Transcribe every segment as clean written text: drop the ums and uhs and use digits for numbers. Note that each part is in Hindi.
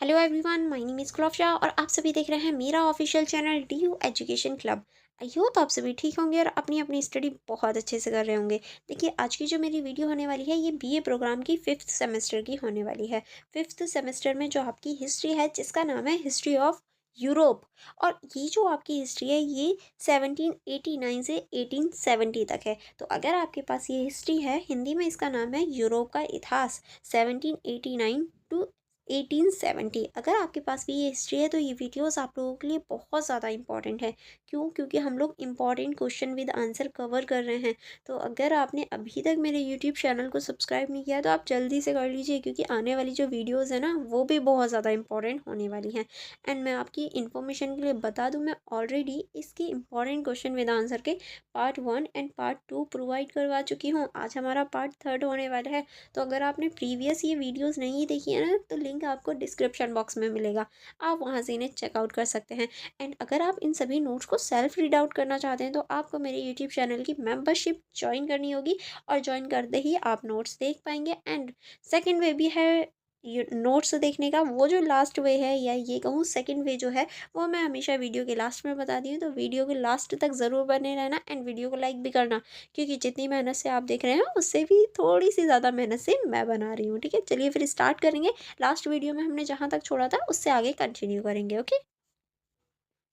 Hello everyone, my name is क्लोफशा और आप सभी देख रहे हैं मेरा official channel D U education club. I hope आप सभी ठीक होंगे और अपनी अपनी स्टडी बहुत अच्छे से कर रहे होंगे। देखिए, आज की जो मेरी वीडियो होने वाली है ये बीए प्रोग्राम की फिफ्थ सेमेस्टर की होने वाली है। फिफ्थ सेमेस्टर में जो आपकी हिस्ट्री है जिसका नाम है हिस्ट्री ऑफ यूरोप। और ये जो आपकी हिस्ट्री है ये 1789 से 1870 तक है। तो अगर आपके पास ये हिस्ट्री है, हिंदी में इसका नाम है यूरोप का इतिहास 1789 टू 1870। अगर आपके पास भी ये हिस्ट्री है तो ये वीडियोस आप लोगों के लिए बहुत ज़्यादा इंपॉर्टेंट है। क्यों? क्योंकि हम लोग important question with answer cover कर रहे हैं। तो अगर आपने अभी तक मेरे यूट्यूब चैनल को सब्सक्राइब नहीं किया तो आप जल्दी से कर लीजिए, क्योंकि आने वाली जो वीडियोस है ना वो भी बहुत ज़्यादा इंपॉर्टेंट होने वाली हैं। एंड मैं आपकी इन्फॉर्मेशन के लिए बता दूँ, मैं ऑलरेडी इसके इंपॉर्टेंट क्वेश्चन विद आंसर के पार्ट 1 एंड पार्ट 2 प्रोवाइड करवा चुकी हूँ। आज हमारा पार्ट 3 होने वाला है। तो अगर आपने प्रीवियस ये वीडियोस नहीं देखी है ना तो लिंक आपको डिस्क्रिप्शन बॉक्स में मिलेगा, आप वहाँ से इन्हें चेकआउट कर सकते हैं। एंड अगर आप इन सभी नोट्स को सेल्फ रीड आउट करना चाहते हैं तो आपको मेरे यूट्यूब चैनल की मेंबरशिप ज्वाइन करनी होगी, और ज्वाइन करते ही आप नोट्स देख पाएंगे। एंड सेकेंड वे भी है नोट्स देखने का, वो जो लास्ट वे है या ये कहूँ सेकंड वे जो है वो मैं हमेशा वीडियो के लास्ट में बता दी हूँ। तो वीडियो के लास्ट तक ज़रूर बने रहना एंड वीडियो को लाइक भी करना, क्योंकि जितनी मेहनत से आप देख रहे हैं उससे भी थोड़ी सी ज़्यादा मेहनत से मैं बना रही हूँ। ठीक है, चलिए फिर स्टार्ट करेंगे। लास्ट वीडियो में हमने जहाँ तक छोड़ा था उससे आगे कंटिन्यू करेंगे। ओके,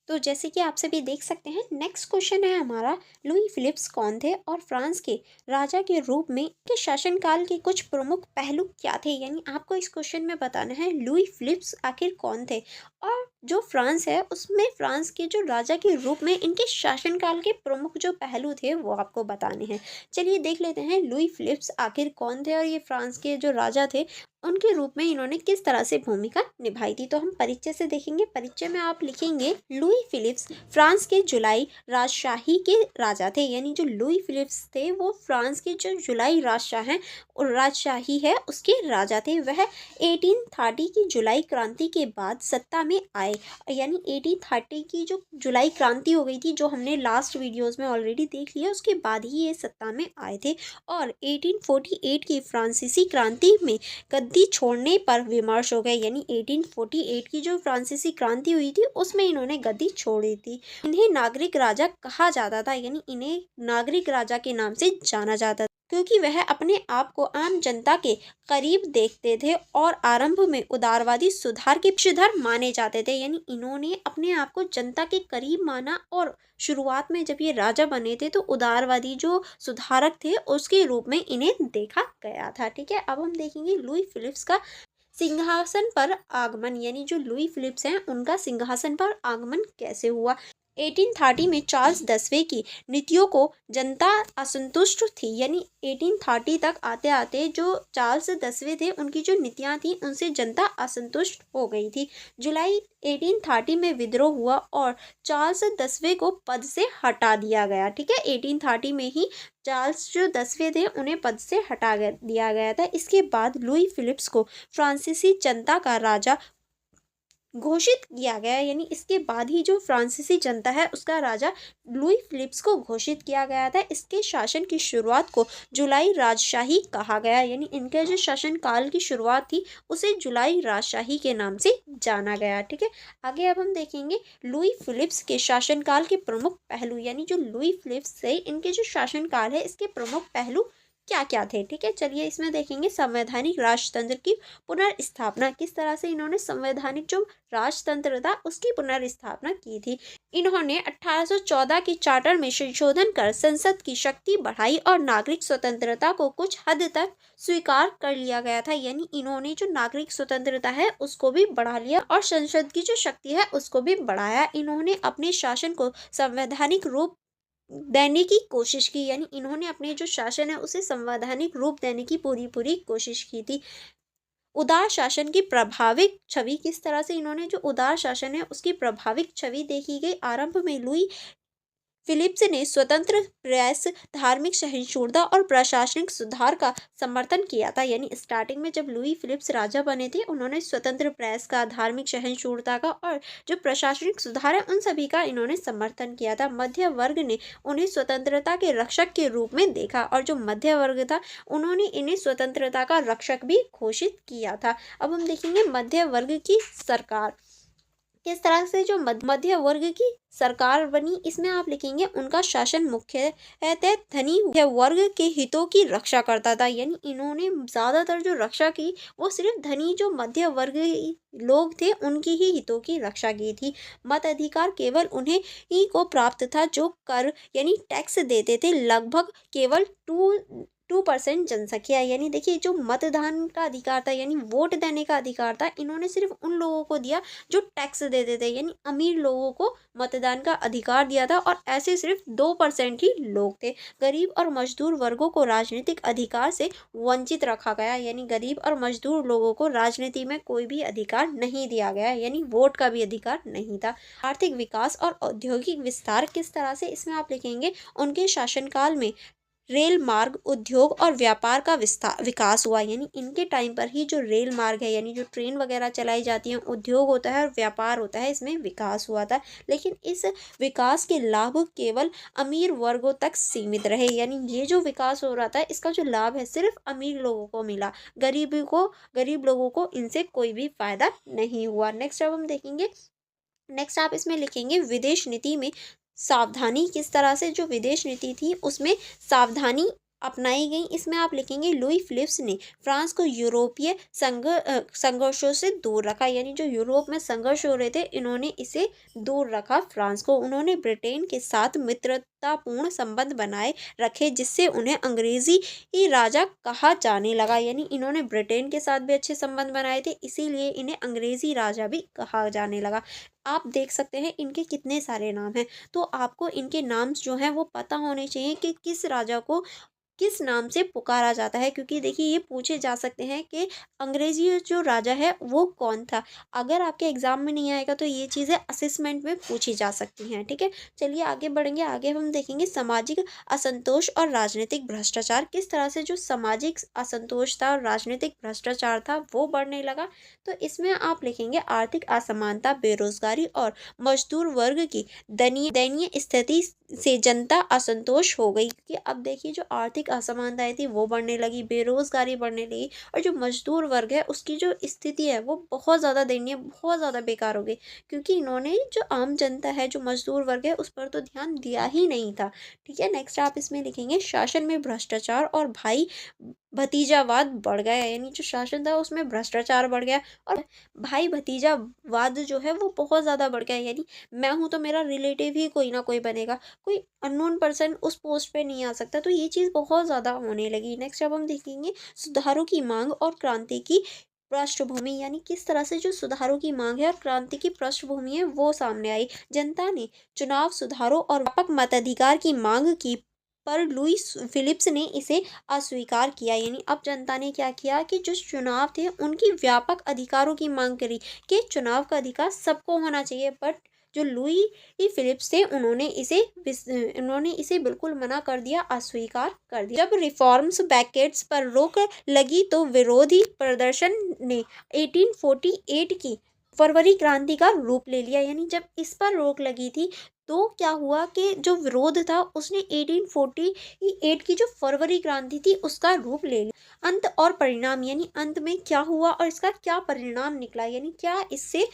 तो जैसे कि आप सभी देख सकते हैं, नेक्स्ट क्वेश्चन है हमारा, लुई फिलिप्स कौन थे और फ्रांस के राजा के रूप में के शासनकाल के कुछ प्रमुख पहलू क्या थे। यानी आपको इस क्वेश्चन में बताना है लुई फिलिप्स आखिर कौन थे, और जो फ्रांस है उसमें फ्रांस के जो राजा के रूप में इनके शासनकाल के प्रमुख जो पहलू थे वो आपको बताने हैं। चलिए देख लेते हैं लुई फिलिप्स आखिर कौन थे और ये फ्रांस के जो राजा थे उनके रूप में इन्होंने किस तरह से भूमिका निभाई थी। तो हम परिचय से देखेंगे। परिचय में आप लिखेंगे लुई फिलिप्स फ्रांस के जुलाई राजशाही के राजा थे। यानी जो लुई फिलिप्स थे वो फ्रांस के जो जुलाई राजशाह हैं और राजशाही है उसके राजा थे। वह 1830 की जुलाई क्रांति के बाद सत्ता में आए। यानी 1830 की जो जुलाई क्रांति हो गई थी, जो हमने लास्ट वीडियोस में ऑलरेडी देख लिया, उसके बाद ही ये सत्ता में आए थे। और 1848 की फ्रांसीसी क्रांति में गद्दी छोड़ने पर विमर्श हो गए। यानी 1848 की जो फ्रांसीसी क्रांति हुई थी उसमें इन्होंने गद्दी छोड़ी थी। इन्हें नागरिक राजा कहा जाता था, यानी इन्हें नागरिक राजा के नाम से जाना जाता था, क्योंकि वह अपने आप को आम जनता के करीब देखते थे और आरंभ में उदारवादी सुधार के पक्षधर माने जाते थे। यानी इन्होंने अपने आप को जनता के करीब माना, और शुरुआत में जब ये राजा बने थे तो उदारवादी जो सुधारक थे उसके रूप में इन्हें देखा गया था। ठीक है, अब हम देखेंगे लुई फिलिप्स का सिंहासन पर आगमन। यानी जो लुई फिलिप्स हैं उनका सिंहासन पर आगमन कैसे हुआ। 1830 में चार्ल्स 10वें की नीतियों को जनता असंतुष्ट थी। यानी 1830 तक आते आते जो चार्ल्स 10वें थे उनकी जो नीतियां थी उनसे जनता असंतुष्ट हो गई थी। जुलाई 1830 में विद्रोह हुआ और चार्ल्स 10वें को पद से हटा दिया गया। ठीक है, 1830 में ही चार्ल्स जो 10वें थे उन्हें पद से दिया गया था। इसके बाद लुई फिलिप्स को फ्रांसीसी जनता का राजा घोषित किया गया। यानी इसके बाद ही जो फ्रांसीसी जनता है उसका राजा लुई फिलिप्स को घोषित किया गया था। इसके शासन की शुरुआत को जुलाई राजशाही कहा गया। यानी इनके जो शासन काल की शुरुआत थी उसे जुलाई राजशाही के नाम से जाना गया। ठीक है, आगे अब हम देखेंगे लुई फिलिप्स के शासनकाल के प्रमुख पहलू। यानी जो लुई फिलिप्स से इनके जो शासनकाल है इसके प्रमुख पहलू क्या क्या थे। ठीक है, चलिए इसमें देखेंगे संवैधानिक राजतंत्र की पुनर्स्थापना, किस तरह से इन्होंने संवैधानिक जो राजतंत्र था उसकी पुनर्स्थापना की थी। इन्होंने 1814 के चार्टर में संशोधन कर संसद की शक्ति बढ़ाई और नागरिक स्वतंत्रता को कुछ हद तक स्वीकार कर लिया गया था। यानी इन्होंने जो नागरिक स्वतंत्रता है उसको भी बढ़ा लिया और संसद की जो शक्ति है उसको भी बढ़ाया। इन्होंने अपने शासन को संवैधानिक रूप देने की कोशिश की। यानी इन्होंने अपने जो शासन है उसे संवैधानिक रूप देने की पूरी पूरी कोशिश की थी। उदार शासन की प्रभाविक छवि, किस तरह से इन्होंने जो उदार शासन है उसकी प्रभाविक छवि देखी गई। आरंभ में लुई फिलिप्स ने स्वतंत्र प्रेस, धार्मिक सहिष्णुता और प्रशासनिक सुधार का समर्थन किया था। यानी स्टार्टिंग में जब लुई फिलिप्स राजा बने थे, उन्होंने स्वतंत्र प्रेस का, धार्मिक सहिष्णुता का और जो प्रशासनिक सुधार है उन सभी का इन्होंने समर्थन किया था। मध्य वर्ग ने उन्हें स्वतंत्रता के रक्षक के रूप में देखा और जो मध्य वर्ग था उन्होंने इन्हें स्वतंत्रता का रक्षक भी घोषित किया था। अब हम देखेंगे मध्य वर्ग की सरकार किस तरह से जो मध्य वर्ग की सरकार बनी। इसमें आप लिखेंगे उनका शासन मुख्यतः धनी वर्ग के हितों की रक्षा करता था। यानी इन्होंने ज्यादातर जो रक्षा की वो सिर्फ धनी जो मध्य वर्ग लोग थे उनकी ही हितों की रक्षा की थी। मत अधिकार केवल उन्हें ही को प्राप्त था जो कर यानी टैक्स देते थे। लगभग केवल 2% जनसंख्या, यानी देखिए जो मतदान का अधिकार था यानी वोट देने का अधिकार था, इन्होंने सिर्फ उन लोगों को दिया जो टैक्स देते थे। यानी अमीर लोगों को मतदान का अधिकार दिया था और ऐसे सिर्फ 2% ही लोग थे। गरीब और मजदूर वर्गों को राजनीतिक अधिकार से वंचित रखा गया। यानी गरीब और मजदूर लोगों को राजनीति में कोई भी अधिकार नहीं दिया गया, यानी वोट का भी अधिकार नहीं था। आर्थिक विकास और औद्योगिक विस्तार किस तरह से, इसमें आप लिखेंगे उनके शासनकाल में रेल मार्ग, उद्योग और व्यापार का विकास हुआ। यानी इनके टाइम पर ही जो रेल मार्ग है यानी जो ट्रेन वगैरह चलाई जाती हैं, उद्योग होता है और व्यापार होता है, इसमें विकास हुआ था। लेकिन इस विकास के लाभ केवल अमीर वर्गों तक सीमित रहे। यानी ये जो विकास हो रहा था इसका जो लाभ है सिर्फ अमीर लोगों को मिला, गरीब लोगों को इनसे कोई भी फायदा नहीं हुआ। नेक्स्ट अब हम देखेंगे, नेक्स्ट आप इसमें लिखेंगे विदेश नीति में सावधानी किस तरह से, जो विदेश नीति थी उसमें सावधानी अपनाई गई। इसमें आप लिखेंगे लुई फिलिप्स ने फ्रांस को यूरोपीय संघर्षों से दूर रखा। यानी जो यूरोप में संघर्ष हो रहे थे इन्होंने इसे दूर रखा फ्रांस को। उन्होंने ब्रिटेन के साथ मित्रतापूर्ण संबंध बनाए रखे जिससे उन्हें अंग्रेजी ही राजा कहा जाने लगा। यानी इन्होंने ब्रिटेन के साथ भी अच्छे संबंध बनाए थे, इसीलिए इन्हें अंग्रेजी राजा भी कहा जाने लगा। आप देख सकते हैं इनके कितने सारे नाम हैं, तो आपको इनके नाम जो हैं वो पता होने चाहिए कि किस राजा को किस नाम से पुकारा जाता है, क्योंकि देखिए ये पूछे जा सकते हैं कि अंग्रेजी जो राजा है वो कौन था। अगर आपके एग्जाम में नहीं आएगा तो ये चीज़ें असेसमेंट में पूछी जा सकती हैं। ठीक है, चलिए आगे बढ़ेंगे। आगे हम देखेंगे सामाजिक असंतोष और राजनीतिक भ्रष्टाचार किस तरह से जो सामाजिक असंतोष था और राजनीतिक भ्रष्टाचार था वो बढ़ने लगा। तो इसमें आप लिखेंगे आर्थिक असमानता, बेरोजगारी और मजदूर वर्ग की दयनीय स्थिति से जनता असंतोष हो गई। क्योंकि अब देखिए जो आर्थिक असमानताएं थी वो बढ़ने लगी, बेरोजगारी बढ़ने लगी और जो मजदूर वर्ग है उसकी जो स्थिति है वो बहुत ज़्यादा दयनीय, बहुत ज़्यादा बेकार हो गई। क्योंकि इन्होंने जो आम जनता है, जो मजदूर वर्ग है, उस पर तो ध्यान दिया ही नहीं था। ठीक है, नेक्स्ट आप इसमें लिखेंगे शासन में भ्रष्टाचार और भाई भतीजावाद बढ़ गया। यानी जो शासन था उसमें भ्रष्टाचार बढ़ गया और भाई भतीजावाद जो है वो बहुत ज़्यादा बढ़ गया। यानी मैं हूँ तो मेरा रिलेटिव ही कोई ना कोई बनेगा, कोई अननोन पर्सन उस पोस्ट पे नहीं आ सकता। तो ये चीज़ बहुत ज़्यादा होने लगी। नेक्स्ट अब हम देखेंगे सुधारों की मांग और क्रांति की पृष्ठभूमि। यानी किस तरह से जो सुधारों की मांग है और क्रांति की पृष्ठभूमि है वो सामने आई। जनता ने चुनाव सुधारों और व्यापक मताधिकार की मांग की, पर लुईस फिलिप्स ने इसे अस्वीकार किया। यानी अब जनता ने क्या किया कि जो चुनाव थे उनकी व्यापक अधिकारों की मांग करी कि चुनाव का अधिकार सबको होना चाहिए। बट जो लुई फिलिप्स थे उन्होंने इसे बिल्कुल मना कर दिया, अस्वीकार कर दिया। जब रिफॉर्म्स बैकेट्स पर रोक लगी तो विरोधी प्रदर्शन ने 1848 की फरवरी क्रांति का रूप ले लिया। यानी जब इस पर रोक लगी थी तो क्या हुआ कि जो विरोध था उसने 1848 की जो फरवरी क्रांति थी उसका रूप ले लिया। अंत और परिणाम, यानी अंत में क्या हुआ और इसका क्या परिणाम निकला, यानी क्या इससे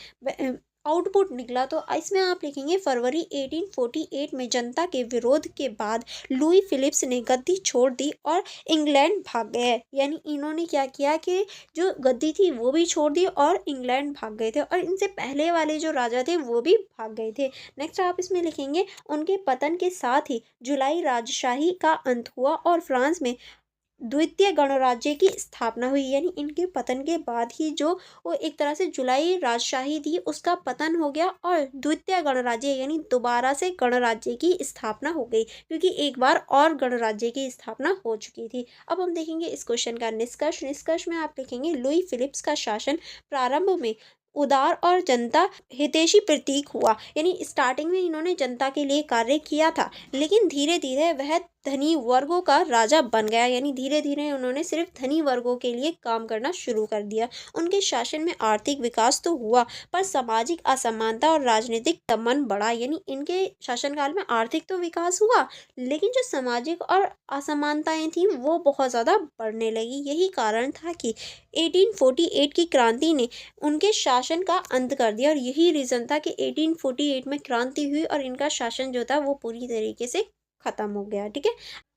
आउटपुट निकला। तो इसमें आप लिखेंगे फरवरी 1848 में जनता के विरोध के बाद लुई फिलिप्स ने गद्दी छोड़ दी और इंग्लैंड भाग गए। यानी इन्होंने क्या किया कि जो गद्दी थी वो भी छोड़ दी और इंग्लैंड भाग गए थे और इनसे पहले वाले जो राजा थे वो भी भाग गए थे। नेक्स्ट आप इसमें लिखेंगे उनके पतन के साथ ही जुलाई राजशाही का अंत हुआ और फ्रांस में द्वितीय गणराज्य की स्थापना हुई। यानी इनके पतन के बाद ही जो वो एक तरह से जुलाई राजशाही थी उसका पतन हो गया और द्वितीय गणराज्य यानी दोबारा से गणराज्य की स्थापना हो गई, क्योंकि एक बार और गणराज्य की स्थापना हो चुकी थी। अब हम देखेंगे इस क्वेश्चन का निष्कर्ष। निष्कर्ष में आप लिखेंगे लुई फिलिप्स का शासन प्रारंभ में उदार और जनता हितैषी प्रतीक हुआ। यानी स्टार्टिंग में इन्होंने जनता के लिए कार्य किया था, लेकिन धीरे धीरे वह धनी वर्गों का राजा बन गया। यानी धीरे धीरे उन्होंने सिर्फ धनी वर्गों के लिए काम करना शुरू कर दिया। उनके शासन में आर्थिक विकास तो हुआ, पर सामाजिक असमानता और राजनीतिक दमन बढ़ा। यानी इनके शासनकाल में आर्थिक तो विकास हुआ, लेकिन जो सामाजिक और असमानताएं थी वो बहुत ज़्यादा बढ़ने लगी। यही कारण था कि 1848 की क्रांति ने उनके शासन का अंत कर दिया, और यही रीज़न था कि 1848 में क्रांति हुई और इनका शासन जो था वो पूरी तरीके से खत्म हो गया। ठीक है,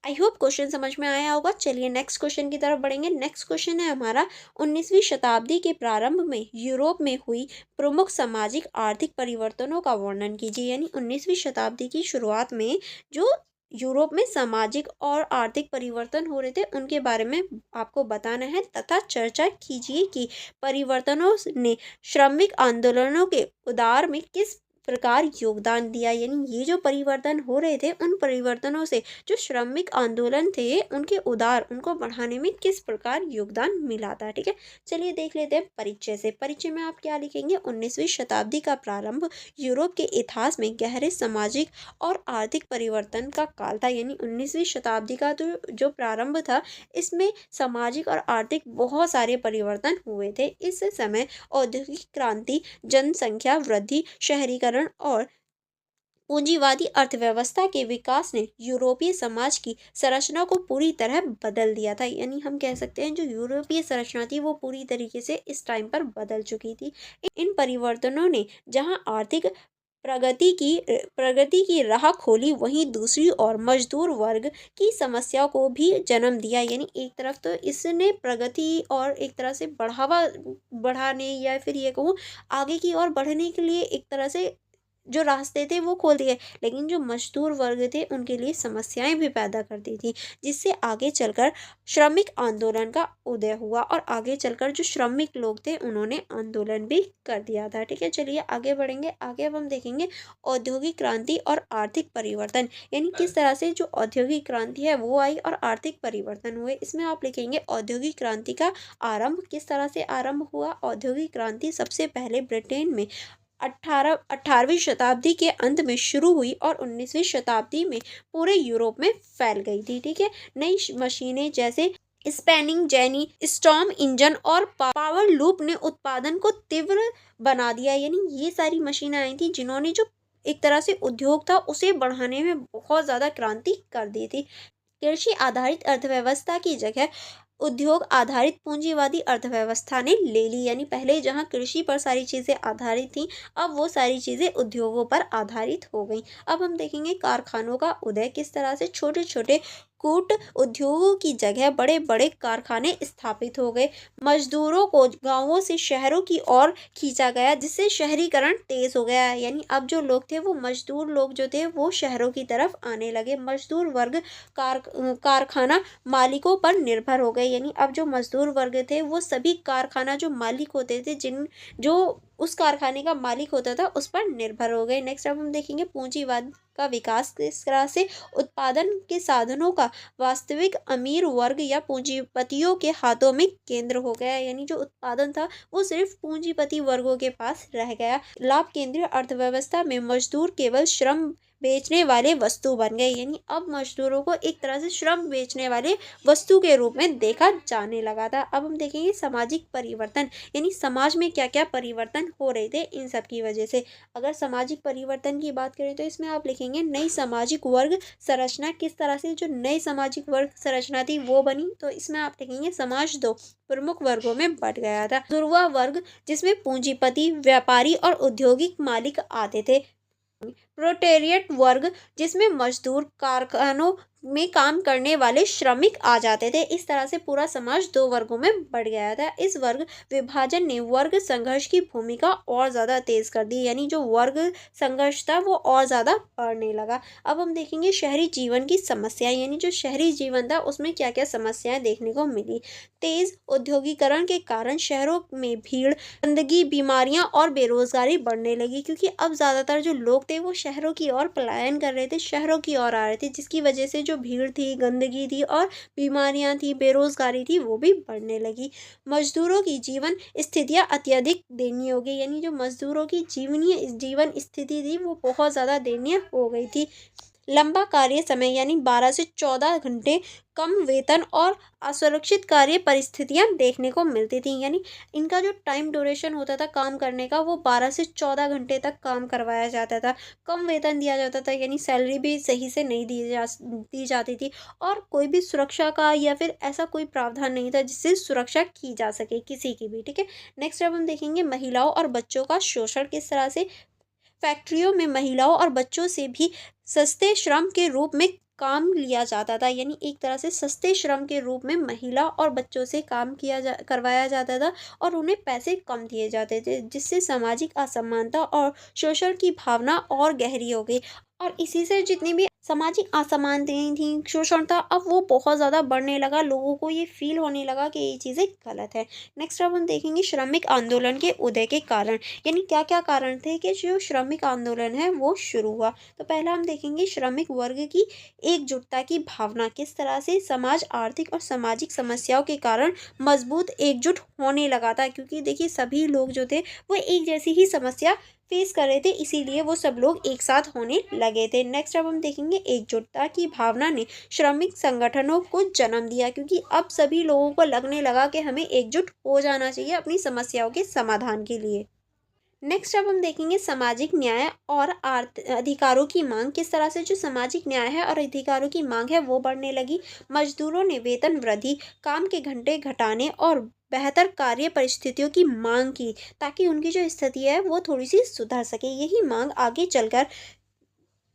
आई होप क्वेश्चन समझ में आया होगा। चलिए नेक्स्ट क्वेश्चन की तरफ बढ़ेंगे। नेक्स्ट क्वेश्चन है हमारा, 19वीं शताब्दी के प्रारंभ में यूरोप में हुई प्रमुख सामाजिक आर्थिक परिवर्तनों का वर्णन कीजिए। यानी 19वीं शताब्दी की शुरुआत में जो यूरोप में सामाजिक और आर्थिक परिवर्तन हो रहे थे उनके बारे में आपको बताना है, तथा चर्चा कीजिए कि परिवर्तनों ने श्रमिक आंदोलनों के उदार में किस प्रकार योगदान दिया। यानी ये जो परिवर्तन हो रहे थे उन परिवर्तनों से जो श्रमिक आंदोलन थे उनके उदार उनको बढ़ाने में किस प्रकार योगदान मिला था। ठीक है, चलिए देख लेते हैं परिचय से। परिचय में आप क्या लिखेंगे, 19वीं शताब्दी का प्रारंभ यूरोप के इतिहास में गहरे सामाजिक और आर्थिक परिवर्तन का काल था। यानी 19वीं शताब्दी का तो जो प्रारंभ था इसमें सामाजिक और आर्थिक बहुत सारे परिवर्तन हुए थे। इस समय औद्योगिक क्रांति, जनसंख्या वृद्धि, शहरीकरण और पूंजीवादी अर्थव्यवस्था के विकास ने यूरोपीय समाज की संरचना को पूरी तरह बदल दिया था। यानी हम कह सकते हैं जो यूरोपीय संरचना थी वो पूरी तरीके से इस टाइम पर बदल चुकी थी। इन परिवर्तनों ने जहां आर्थिक प्रगति की राह खोली, वहीं दूसरी ओर मजदूर वर्ग की समस्या को भी जन्म दिया। यानी एक तरफ तो इसने प्रगति और एक तरह से बढ़ावा बढ़ाने या फिर ये कहूँ आगे की ओर बढ़ने के लिए एक तरह से जो रास्ते थे वो खोल दिए, लेकिन जो मजदूर वर्ग थे उनके लिए समस्याएं भी पैदा करती थी, जिससे आगे चलकर श्रमिक आंदोलन का उदय हुआ और आगे चलकर जो श्रमिक लोग थे उन्होंने आंदोलन भी कर दिया था। ठीक है, चलिए आगे बढ़ेंगे। आगे अब हम देखेंगे औद्योगिक क्रांति और आर्थिक परिवर्तन। यानी किस तरह से जो औद्योगिक क्रांति है वो आई और आर्थिक परिवर्तन हुए। इसमें आप लिखेंगे औद्योगिक क्रांति का आरंभ किस तरह से आरंभ हुआ। औद्योगिक क्रांति सबसे पहले ब्रिटेन में 18वीं शताब्दी के अंत में शुरू हुई और 19वीं शताब्दी में पूरे यूरोप में फैल गई थी। ठीक है, नई मशीनें जैसे स्पैनिंग जेनी, स्टॉर्म इंजन और पावर लूप ने उत्पादन को तीव्र बना दिया। यानी ये सारी मशीनें आई थी जिन्होंने जो एक तरह से उद्योग था उसे बढ़ाने में बहुत ज़्यादा क्रांति कर दी थी। कृषि आधारित अर्थव्यवस्था की जगह उद्योग आधारित पूंजीवादी अर्थव्यवस्था ने ले ली। यानी पहले जहां कृषि पर सारी चीज़ें आधारित थी, अब वो सारी चीज़ें उद्योगों पर आधारित हो गई। अब हम देखेंगे कारखानों का उदय किस तरह से छोटे छोटे कूट उद्योगों की जगह बड़े बड़े कारखाने स्थापित हो गए। मजदूरों को गांवों से शहरों की ओर खींचा गया, जिससे शहरीकरण तेज हो गया। यानी अब जो लोग थे वो मजदूर लोग जो थे वो शहरों की तरफ आने लगे। मजदूर वर्ग कारखाना मालिकों पर निर्भर हो गए। यानी अब जो मजदूर वर्ग थे वो सभी कारखाना जो मालिक होते थे, जो उस कारखाने का मालिक होता था, उस पर निर्भर हो गए। नेक्स्ट अब हम देखेंगे पूंजीवाद का विकास किस तरह से उत्पादन के साधनों का वास्तविक अमीर वर्ग या पूंजीपतियों के हाथों में केंद्र हो गया। यानी जो उत्पादन था वो सिर्फ पूंजीपति वर्गों के पास रह गया। लाभ केंद्रीय अर्थव्यवस्था में मजदूर केवल श्रम बेचने वाले वस्तु बन गए। यानी अब मजदूरों को एक तरह से श्रम बेचने वाले वस्तु के रूप में देखा जाने लगा था। अब हम देखेंगे सामाजिक परिवर्तन, यानी समाज में क्या क्या परिवर्तन हो रहे थे इन सब की वजह से। अगर सामाजिक परिवर्तन की बात करें तो इसमें आप लिखेंगे नई सामाजिक वर्ग संरचना किस तरह से जो नई सामाजिक वर्ग संरचना थी वो बनी। तो इसमें आप लिखेंगे समाज दो प्रमुख वर्गों में बंट गया था। ध्रुवा वर्ग जिसमें पूंजीपति, व्यापारी और औद्योगिक मालिक आते थे। प्रोलेटारिएट वर्ग जिसमें मजदूर, कारखानों में काम करने वाले श्रमिक आ जाते थे। इस तरह से पूरा समाज दो वर्गों में बढ़ गया था। इस वर्ग विभाजन ने वर्ग संघर्ष की भूमिका और ज़्यादा तेज कर दी। यानी जो वर्ग संघर्ष था वो और ज़्यादा बढ़ने लगा। अब हम देखेंगे शहरी जीवन की समस्याएं, यानी जो शहरी जीवन था उसमें क्या क्या समस्याएं देखने को मिली। तेज औद्योगिकरण के कारण शहरों में भीड़, गंदगी, बीमारियां और बेरोजगारी बढ़ने लगी, क्योंकि अब ज़्यादातर जो लोग थे वो शहरों की ओर पलायन कर रहे थे, शहरों की ओर आ रहे थे, जिसकी वजह से जो भीड़ थी, गंदगी थी और बीमारियां थी, बेरोजगारी थी, वो भी बढ़ने लगी। मजदूरों की जीवन स्थितियां अत्यधिक दयनीय हो गई, यानी जो मजदूरों की जीवन स्थिति थी वो बहुत ज़्यादा दयनीय हो गई थी। लंबा कार्य समय यानी 12 से 14 घंटे, कम वेतन और असुरक्षित कार्य परिस्थितियां देखने को मिलती थी। यानी इनका जो टाइम ड्यूरेशन होता था काम करने का वो 12 से 14 घंटे तक काम करवाया जाता था। कम वेतन दिया जाता था, यानी सैलरी भी सही से नहीं दी जाती थी और कोई भी सुरक्षा का या फिर ऐसा कोई प्रावधान नहीं था जिससे सुरक्षा की जा सके किसी की भी। ठीक है, नेक्स्ट अब हम देखेंगे महिलाओं और बच्चों का शोषण किस तरह से। फैक्ट्रियों में महिलाओं और बच्चों से भी सस्ते श्रम के रूप में काम लिया जाता था, यानी एक तरह से सस्ते श्रम के रूप में महिला और बच्चों से काम करवाया जाता था और उन्हें पैसे कम दिए जाते थे, जिससे सामाजिक असमानता और शोषण की भावना और गहरी हो गई। और इसी से जितनी भी सामाजिक असमानताएं थी, शोषण था, अब वो बहुत ज़्यादा बढ़ने लगा। लोगों को ये फील होने लगा कि ये चीज़ें गलत है। नेक्स्ट अब हम देखेंगे श्रमिक आंदोलन के उदय के कारण, यानी क्या क्या कारण थे कि जो श्रमिक आंदोलन है वो शुरू हुआ। तो पहला हम देखेंगे श्रमिक वर्ग की एकजुटता की भावना, किस तरह से समाज आर्थिक और सामाजिक समस्याओं के कारण मजबूत एकजुट होने लगा था, क्योंकि देखिए सभी लोग जो थे वो एक जैसी ही समस्या फेस कर रहे थे, इसीलिए वो सब लोग एक साथ होने लगे थे। नेक्स्ट अब हम देखेंगे एकजुटता की भावना ने श्रमिक संगठनों को जन्म दिया, क्योंकि अब सभी लोगों को लगने लगा कि हमें एकजुट हो जाना चाहिए अपनी समस्याओं के समाधान के लिए। नेक्स्ट अब हम देखेंगे सामाजिक न्याय और अधिकारों की मांग, किस तरह से जो सामाजिक न्याय है और अधिकारों की मांग है वो बढ़ने लगी। मजदूरों ने वेतन वृद्धि, काम के घंटे घटाने और बेहतर कार्य परिस्थितियों की मांग की, ताकि उनकी जो स्थिति है वो थोड़ी सी सुधर सके। यही मांग आगे चलकर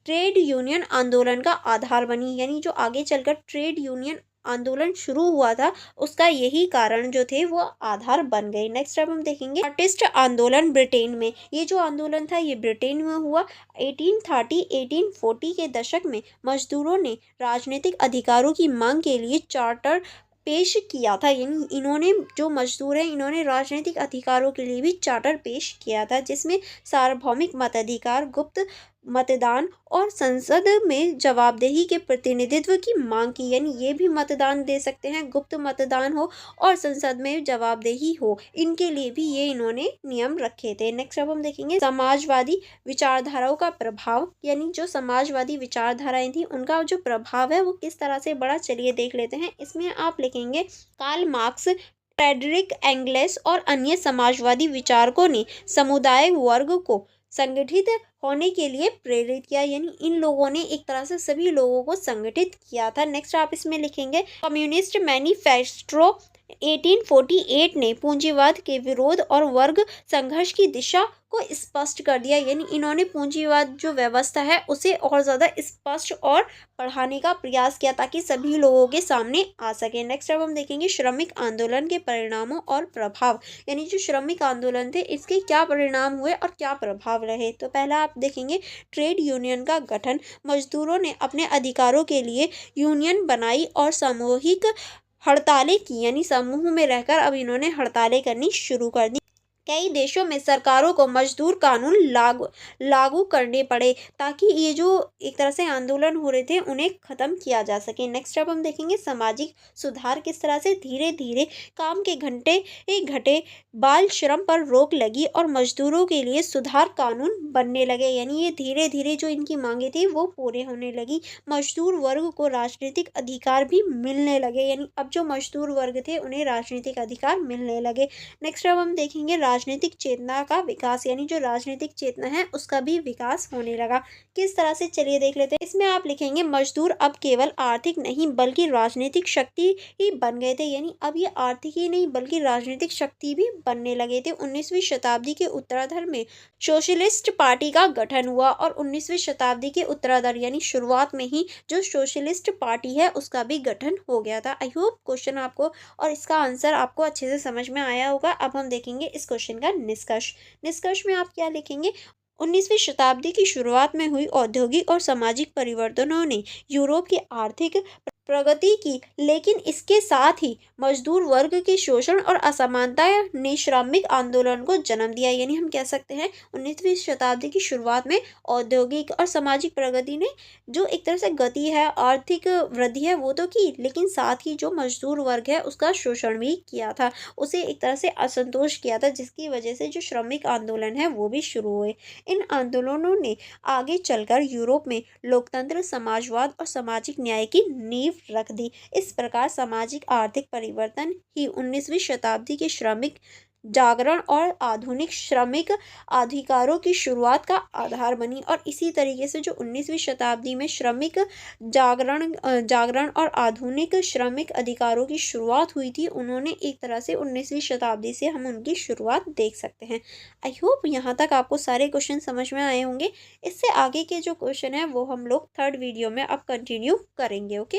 ट्रेड यूनियन आंदोलन का आधार बनी, यानी जो आगे चलकर ट्रेड यूनियन आंदोलन शुरू हुआ था उसका यही कारण जो थे वो आधार बन गए। नेक्स्ट अब हम देखेंगे आर्टिस्ट आंदोलन ब्रिटेन में। ये जो आंदोलन था ये ब्रिटेन में हुआ। 1830-1840 के दशक में मजदूरों ने राजनीतिक अधिकारों की मांग के लिए चार्टर पेश किया था, यानी इन्होंने जो मजदूर हैं इन्होंने राजनीतिक अधिकारों के लिए भी चार्टर पेश किया था, जिसमें सार्वभौमिक मताधिकार, गुप्त मतदान और संसद में जवाबदेही के प्रतिनिधित्व की मांग की, यानी ये भी मतदान दे सकते हैं, गुप्त मतदान हो और संसद में जवाबदेही हो, इनके लिए भी ये इन्होंने नियम रखे थे। नेक्स्ट अब हम देखेंगे समाजवादी विचारधाराओं का प्रभाव, यानी जो समाजवादी विचारधाराएं थी उनका जो प्रभाव है वो किस तरह से बढ़ा, चलिए देख लेते हैं। इसमें आप लिखेंगे कार्ल मार्क्स, फ्रेडरिक एंगल्स और अन्य समाजवादी विचारकों ने समुदाय वर्ग को संगठित होने के लिए प्रेरित किया, यानी इन लोगों ने एक तरह से सभी लोगों को संगठित किया था। नेक्स्ट आप इसमें लिखेंगे कम्युनिस्ट मैनिफेस्टो 1848 ने पूंजीवाद के विरोध और वर्ग संघर्ष की दिशा को स्पष्ट कर दिया, यानी इन्होंने पूंजीवाद जो व्यवस्था है उसे और ज़्यादा स्पष्ट और बढ़ाने का प्रयास किया ताकि सभी लोगों के सामने आ सके। नेक्स्ट अब हम देखेंगे श्रमिक आंदोलन के परिणामों और प्रभाव, यानी जो श्रमिक आंदोलन थे इसके क्या परिणाम हुए और क्या प्रभाव रहे। तो पहला आप देखेंगे ट्रेड यूनियन का गठन, मजदूरों ने अपने अधिकारों के लिए यूनियन बनाई और सामूहिक हड़तालें की, यानी समूह में रहकर अब इन्होंने हड़तालें करनी शुरू कर दी। कई देशों में सरकारों को मजदूर कानून लागू करने पड़े ताकि ये जो एक तरह से आंदोलन हो रहे थे उन्हें खत्म किया जा सके। नेक्स्ट अब हम देखेंगे सामाजिक सुधार, किस तरह से धीरे धीरे काम के घंटे घटे, बाल श्रम पर रोक लगी और मजदूरों के लिए सुधार कानून बनने लगे, यानी ये धीरे धीरे जो इनकी मांगे थी वो पूरे होने लगी। मजदूर वर्ग को राजनीतिक अधिकार भी मिलने लगे, यानी अब जो मजदूर वर्ग थे उन्हें राजनीतिक अधिकार मिलने लगे। नेक्स्ट अब हम देखेंगे राजनीतिक चेतना का विकास, यानी जो राजनीतिक चेतना है उसका भी विकास होने लगा। किस तरह से, चलिए देख लेते हैं। इसमें आप लिखेंगे मजदूर अब केवल आर्थिक नहीं बल्कि राजनीतिक शक्ति ही बन गए थे, यानी अब ये आर्थिक ही नहीं बल्कि राजनीतिक शक्ति भी बनने लगे थे। 19वीं शताब्दी के उत्तरार्ध में सोशलिस्ट पार्टी का गठन हुआ और 19वीं शताब्दी के उत्तरार्ध यानी शुरुआत में ही जो सोशलिस्ट पार्टी है उसका भी गठन हो गया था। आई होप क्वेश्चन आपको और इसका आंसर आपको अच्छे से समझ में आया होगा। अब हम देखेंगे इस क्वेश्चन का निष्कर्ष। निष्कर्ष में आप क्या लिखेंगे, 19वीं शताब्दी की शुरुआत में हुई औद्योगिक और सामाजिक परिवर्तनों ने यूरोप की आर्थिक प्रगति की, लेकिन इसके साथ ही मजदूर वर्ग के शोषण और असमानता ने श्रमिक आंदोलन को जन्म दिया। यानी हम कह सकते हैं 19वीं शताब्दी की शुरुआत में औद्योगिक और सामाजिक प्रगति ने जो एक तरह से गति है, आर्थिक वृद्धि है वो तो की, लेकिन साथ ही जो मजदूर वर्ग है उसका शोषण भी किया था, उसे एक तरह से असंतोष किया था, जिसकी वजह से जो श्रमिक आंदोलन है वो भी शुरू हुए। इन आंदोलनों ने आगे चलकर यूरोप में लोकतंत्र, समाजवाद और सामाजिक न्याय की नींव रख दी। इस प्रकार सामाजिक आर्थिक परिवर्तन ही 19वीं शताब्दी के श्रमिक जागरण और आधुनिक श्रमिक अधिकारों की शुरुआत का आधार बनी। और इसी तरीके से जो 19वीं शताब्दी में श्रमिक जागरण और आधुनिक श्रमिक अधिकारों की शुरुआत हुई थी, उन्होंने एक तरह से 19वीं शताब्दी से हम उनकी शुरुआत देख सकते हैं। आई होप यहाँ तक आपको सारे क्वेश्चन समझ में आए होंगे। इससे आगे के जो क्वेश्चन है वो हम लोग थर्ड वीडियो में अब कंटिन्यू करेंगे। Okay,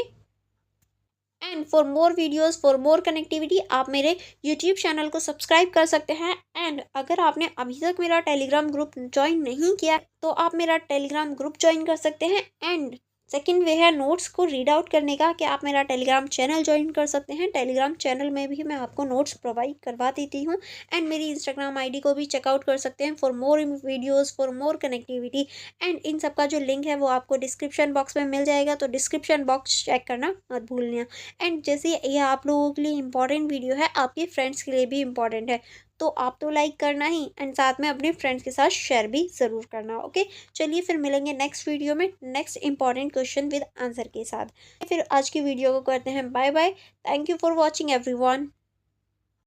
and for more videos, for more connectivity, आप मेरे यूट्यूब चैनल को सब्सक्राइब कर सकते हैं। एंड अगर आपने अभी तक मेरा टेलीग्राम ग्रुप ज्वाइन नहीं किया तो आप मेरा टेलीग्राम ग्रुप ज्वाइन कर सकते हैं। एंड सेकंड वे है नोट्स को रीड आउट करने का, कि आप मेरा टेलीग्राम चैनल ज्वाइन कर सकते हैं। टेलीग्राम चैनल में भी मैं आपको नोट्स प्रोवाइड करवा देती हूँ। एंड मेरी इंस्टाग्राम आईडी को भी चेकआउट कर सकते हैं for more videos, for more connectivity. And in सब का जो लिंक है वो आपको डिस्क्रिप्शन बॉक्स में मिल जाएगा, तो डिस्क्रिप्शन बॉक्स चेक करना मत भूलना। एंड जैसे ये आप लोगों के लिए इंपॉर्टेंट वीडियो है, आपके फ्रेंड्स के लिए भी इंपॉर्टेंट है, तो आप तो लाइक करना ही, एंड साथ में अपने फ्रेंड्स के साथ शेयर भी ज़रूर करना। ओके, चलिए फिर मिलेंगे नेक्स्ट वीडियो में next important question with answer के साथ। फिर आज की वीडियो को करते हैं bye bye. Thank you for watching everyone.